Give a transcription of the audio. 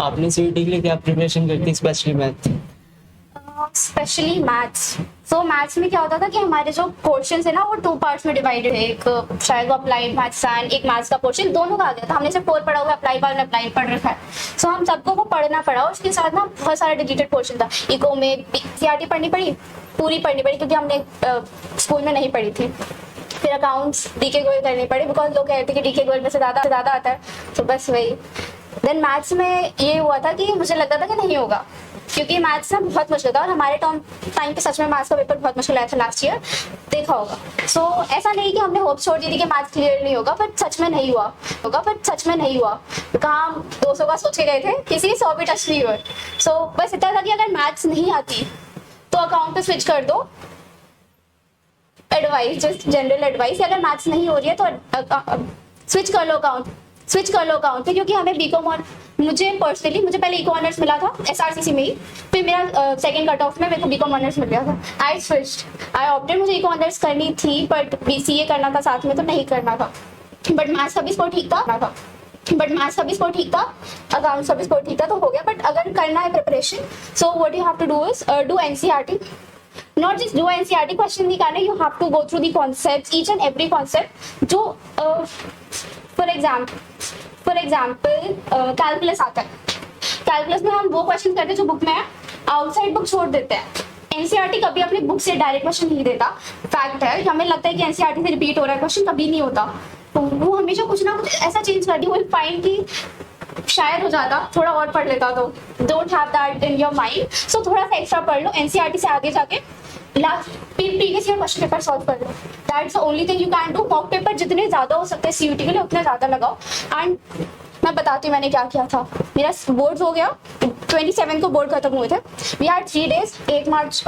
आपने सीईटी के लिए क्या प्रिपरेशन करती, स्पेशली मैथ? Specially maths. सो मैथ्स में क्या होता था कि हमारे जो क्वेश्चंस है ना वो 2 पार्ट्स में डिवाइडेड है। एक शायद वो अप्लाइड मैथ्स एंड एक मैथ्स का पोर्शन, दोनों का आ गया था। हमने सिर्फ कोर पढ़ा हुआ, अप्लाई वाला अप्लाई पढ़ रखा है। सो हम सबको वो पढ़ना पड़ा। उसके साथ ना बहुत सारा डिलीटेड पोर्शन था। इको में सीआरटी पढ़नी पड़ी, पूरी पढ़नी पड़ी क्योंकि हमने स्कूल में नहीं पढ़ी थी। फिर अकाउंट्स डीके गोयल करने पड़े बिकॉज लोग कहते हैं कि डीके गोयल में से ज़्यादा आता है। तो बस वही। देन मैथ्स में ये हुआ था कि मुझे लगता था कि नहीं होगा क्योंकि मैथ्स ना बहुत मुश्किल था और हमारे टाइम पे सच में मैथ्स का पेपर बहुत मुश्किल आया था लास्ट ईयर, देखा होगा। सो ऐसा नहीं कि हमने होप छोड़ दी थी कि मैथ्स क्लियर नहीं होगा, पर सच में नहीं हुआ। कहाँ 200 का सोच के गए थे, किसी 100 भी टच नहीं हुए। सो बस इतना था कि अगर मैथ्स नहीं आती तो अकाउंट पे स्विच कर दो। एडवाइस, जस्ट जनरल एडवाइस, अगर मैथ्स नहीं हो रही है तो स्विच कर लो अकाउंट पे, क्योंकि हमें बीकॉम और मुझे पहले इको ऑनर्स मिला था एसआरसीसी में ही। फिर मेरा सेकंड कट ऑफ में मेरे को बीकॉम ऑनर्स मिल गया था। आई ऑप्टेड, मुझे इको ऑनर्स करनी थी बट बीसीए करना था साथ में, तो नहीं करना था। बट मैथ्स का भी स्कोर ठीक था, अकाउंट्स का भी स्कोर ठीक था, तो हो गया। बट अगर करना है preparation, so what you have to do is do NCERT. Not just do NCERT question निकालने, you have to go through the concepts, each and every concept जो for example कैलकुलस आता है। कैलकुलस में हम वो क्वेश्चन करते हैं जो बुक में है, आउटसाइड बुक छोड़ देते हैं। एनसीईआरटी कभी अपनी बुक से डायरेक्ट क्वेश्चन नहीं देता। फैक्ट है, हमें लगता है कि एनसीईआरटी से रिपीट हो रहा है क्वेश्चन, कभी नहीं होता। तो वो हमेशा कुछ ना कुछ ऐसा चेंज करती है, विल फाइंड कि शायद हो जाता, थोड़ा और पढ़ लेता। तो don't have that in your mind, so थोड़ा सा एक्स्ट्रा पढ़ लो। एनसीईआरटी से आगे जाके last previous year question paper solve कर लो। That's the only thing you can do. Mock paper जितने ज्यादा हो सकते हैं सीयूटी के लिए उतने ज्यादा लगाओ। एंड मैं बताती हूँ मैंने क्या किया था। मेरा बोर्ड हो गया, 27 को बोर्ड खत्म हुए थे। We had 3 days, 8 March